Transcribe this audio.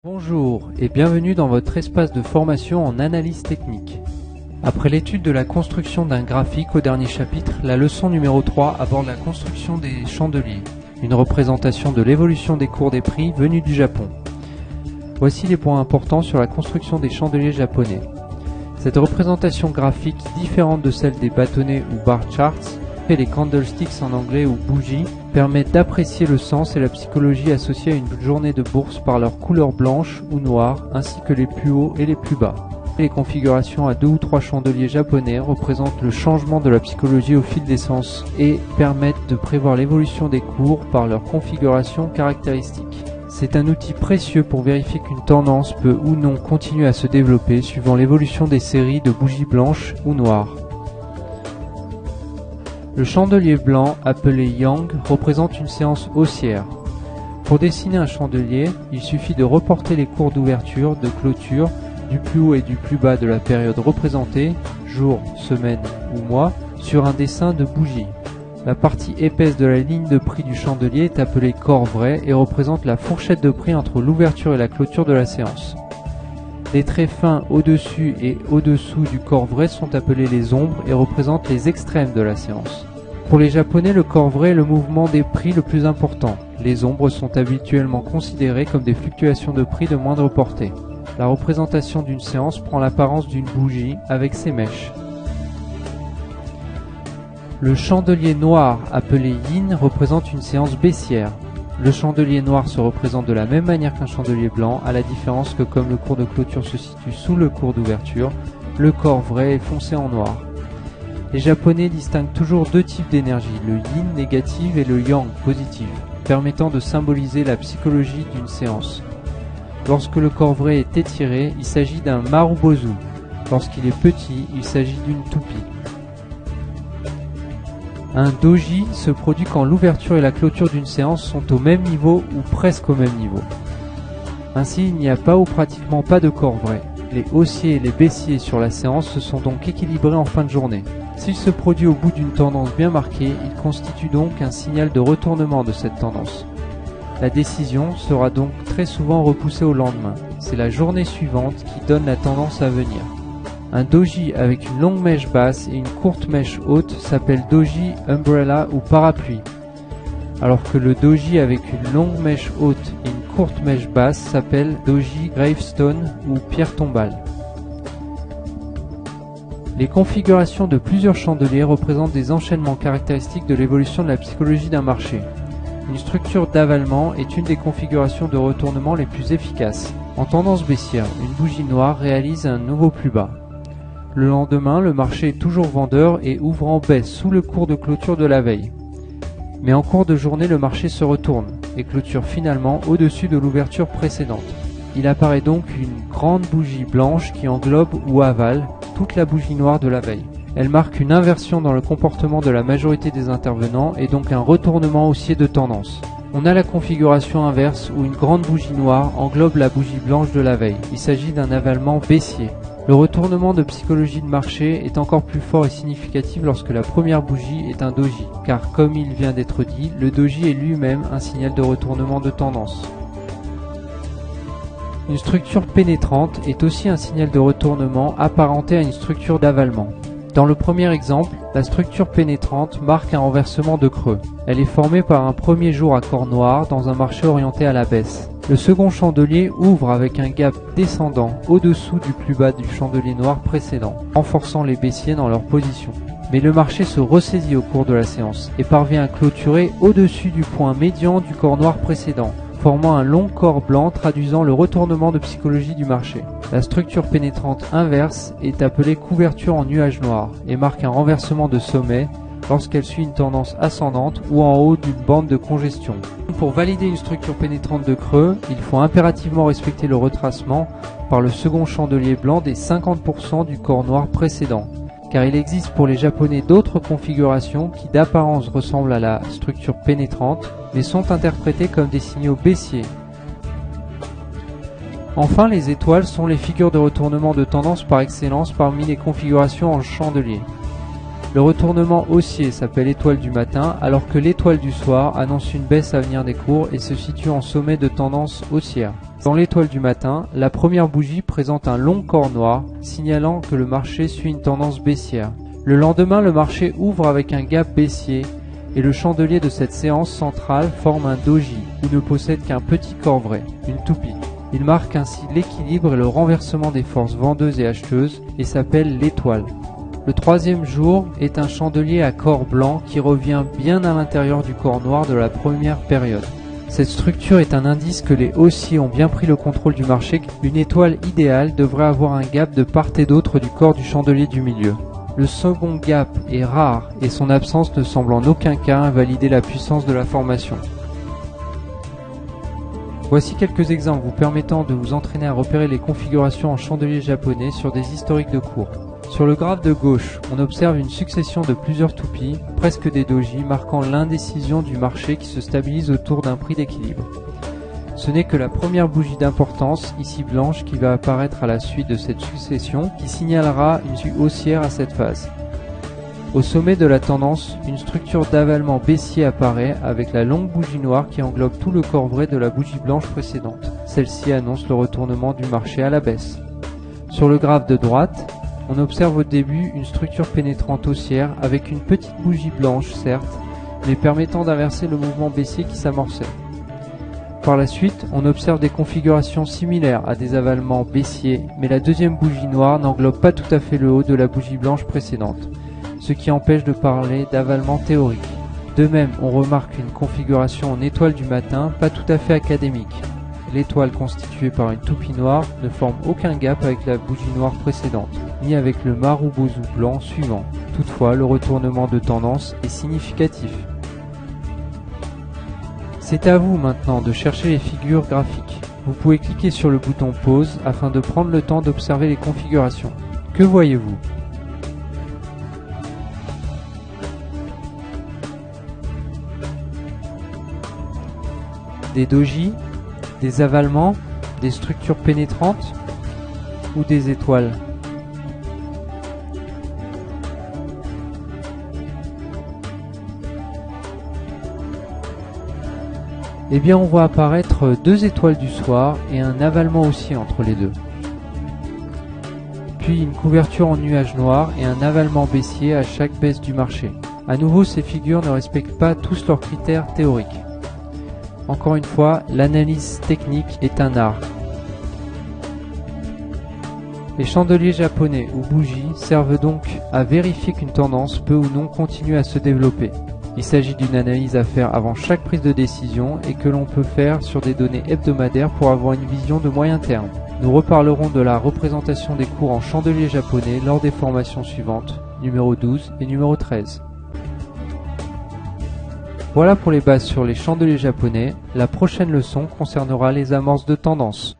Bonjour et bienvenue dans votre espace de formation en analyse technique. Après l'étude de la construction d'un graphique au dernier chapitre, la leçon numéro 3 aborde la construction des chandeliers, une représentation de l'évolution des cours des prix venus du Japon. Voici les points importants sur la construction des chandeliers japonais. Cette représentation graphique, différente de celle des bâtonnets ou bar charts, et les candlesticks en anglais ou bougies, permettent d'apprécier le sens et la psychologie associés à une journée de bourse par leur couleur blanche ou noire, ainsi que les plus hauts et les plus bas. Les configurations à 2 ou 3 chandeliers japonais représentent le changement de la psychologie au fil des sens et permettent de prévoir l'évolution des cours par leur configuration caractéristique. C'est un outil précieux pour vérifier qu'une tendance peut ou non continuer à se développer suivant l'évolution des séries de bougies blanches ou noires. Le chandelier blanc, appelé Yang, représente une séance haussière. Pour dessiner un chandelier, il suffit de reporter les cours d'ouverture, de clôture, du plus haut et du plus bas de la période représentée, jour, semaine ou mois, sur un dessin de bougie. La partie épaisse de la ligne de prix du chandelier est appelée corps vrai et représente la fourchette de prix entre l'ouverture et la clôture de la séance. Les traits fins au-dessus et au-dessous du corps vrai sont appelés les ombres et représentent les extrêmes de la séance. Pour les Japonais, le corps vrai est le mouvement des prix le plus important. Les ombres sont habituellement considérées comme des fluctuations de prix de moindre portée. La représentation d'une séance prend l'apparence d'une bougie avec ses mèches. Le chandelier noir, appelé yin, représente une séance baissière. Le chandelier noir se représente de la même manière qu'un chandelier blanc, à la différence que comme le cours de clôture se situe sous le cours d'ouverture, le corps vrai est foncé en noir. Les Japonais distinguent toujours deux types d'énergie, le yin négative et le yang positive, permettant de symboliser la psychologie d'une séance. Lorsque le corps vrai est étiré, il s'agit d'un marubozu. Lorsqu'il est petit, il s'agit d'une toupie. Un doji se produit quand l'ouverture et la clôture d'une séance sont au même niveau ou presque au même niveau. Ainsi, il n'y a pas ou pratiquement pas de corps vrai. Les haussiers et les baissiers sur la séance se sont donc équilibrés en fin de journée. S'il se produit au bout d'une tendance bien marquée, il constitue donc un signal de retournement de cette tendance. La décision sera donc très souvent repoussée au lendemain. C'est la journée suivante qui donne la tendance à venir. Un doji avec une longue mèche basse et une courte mèche haute s'appelle doji umbrella ou parapluie, alors que le doji avec une longue mèche haute et une courte mèche basse s'appelle doji gravestone ou pierre tombale. Les configurations de plusieurs chandeliers représentent des enchaînements caractéristiques de l'évolution de la psychologie d'un marché. Une structure d'avalement est une des configurations de retournement les plus efficaces. En tendance baissière, une bougie noire réalise un nouveau plus bas. Le lendemain, le marché est toujours vendeur et ouvre en baisse sous le cours de clôture de la veille. Mais en cours de journée, le marché se retourne et clôture finalement au-dessus de l'ouverture précédente. Il apparaît donc une grande bougie blanche qui englobe ou avale toute la bougie noire de la veille. Elle marque une inversion dans le comportement de la majorité des intervenants et donc un retournement haussier de tendance. On a la configuration inverse où une grande bougie noire englobe la bougie blanche de la veille. Il s'agit d'un avalement baissier. Le retournement de psychologie de marché est encore plus fort et significatif lorsque la première bougie est un doji, car comme il vient d'être dit, le doji est lui-même un signal de retournement de tendance. Une structure pénétrante est aussi un signal de retournement apparenté à une structure d'avalement. Dans le premier exemple, la structure pénétrante marque un renversement de creux. Elle est formée par un premier jour à corps noir dans un marché orienté à la baisse. Le second chandelier ouvre avec un gap descendant au-dessous du plus bas du chandelier noir précédent, renforçant les baissiers dans leur position. Mais le marché se ressaisit au cours de la séance et parvient à clôturer au-dessus du point médian du corps noir précédent, formant un long corps blanc traduisant le retournement de psychologie du marché. La structure pénétrante inverse est appelée couverture en nuage noir et marque un renversement de sommet lorsqu'elle suit une tendance ascendante ou en haut d'une bande de congestion. Pour valider une structure pénétrante de creux, il faut impérativement respecter le retracement par le second chandelier blanc des 50% du corps noir précédent, car il existe pour les Japonais d'autres configurations qui d'apparence ressemblent à la structure pénétrante, mais sont interprétées comme des signaux baissiers. Enfin, les étoiles sont les figures de retournement de tendance par excellence parmi les configurations en chandelier. Le retournement haussier s'appelle étoile du matin, alors que l'étoile du soir annonce une baisse à venir des cours et se situe en sommet de tendance haussière. Dans l'étoile du matin, la première bougie présente un long corps noir, signalant que le marché suit une tendance baissière. Le lendemain, le marché ouvre avec un gap baissier et le chandelier de cette séance centrale forme un doji, ou ne possède qu'un petit corps vrai, une toupie. Il marque ainsi l'équilibre et le renversement des forces vendeuses et acheteuses et s'appelle l'étoile. Le troisième jour est un chandelier à corps blanc qui revient bien à l'intérieur du corps noir de la première période. Cette structure est un indice que les haussiers ont bien pris le contrôle du marché. Une étoile idéale devrait avoir un gap de part et d'autre du corps du chandelier du milieu. Le second gap est rare et son absence ne semble en aucun cas invalider la puissance de la formation. Voici quelques exemples vous permettant de vous entraîner à repérer les configurations en chandelier japonais sur des historiques de cours. Sur le graphe de gauche, on observe une succession de plusieurs toupies, presque des doji, marquant l'indécision du marché qui se stabilise autour d'un prix d'équilibre. Ce n'est que la première bougie d'importance, ici blanche, qui va apparaître à la suite de cette succession, qui signalera une issue haussière à cette phase. Au sommet de la tendance, une structure d'avalement baissier apparaît avec la longue bougie noire qui englobe tout le corps vrai de la bougie blanche précédente. Celle-ci annonce le retournement du marché à la baisse. Sur le graphe de droite, on observe au début une structure pénétrante haussière avec une petite bougie blanche, certes, mais permettant d'inverser le mouvement baissier qui s'amorçait. Par la suite, on observe des configurations similaires à des avalements baissiers, mais la deuxième bougie noire n'englobe pas tout à fait le haut de la bougie blanche précédente, ce qui empêche de parler d'avalement théorique. De même, on remarque une configuration en étoile du matin pas tout à fait académique. L'étoile constituée par une toupie noire ne forme aucun gap avec la bougie noire précédente, ni avec le marubozu blanc suivant. Toutefois, le retournement de tendance est significatif. C'est à vous maintenant de chercher les figures graphiques. Vous pouvez cliquer sur le bouton pause afin de prendre le temps d'observer les configurations. Que voyez-vous ? Des doji, des avalements, des structures pénétrantes ou des étoiles ? Eh bien, on voit apparaître deux étoiles du soir et un avalement haussier entre les deux. Puis une couverture en nuage noir et un avalement baissier à chaque baisse du marché. À nouveau, ces figures ne respectent pas tous leurs critères théoriques. Encore une fois, l'analyse technique est un art. Les chandeliers japonais ou bougies servent donc à vérifier qu'une tendance peut ou non continuer à se développer. Il s'agit d'une analyse à faire avant chaque prise de décision et que l'on peut faire sur des données hebdomadaires pour avoir une vision de moyen terme. Nous reparlerons de la représentation des cours en chandelier japonais lors des formations suivantes, numéro 12 et numéro 13. Voilà pour les bases sur les chandeliers japonais. La prochaine leçon concernera les amorces de tendance.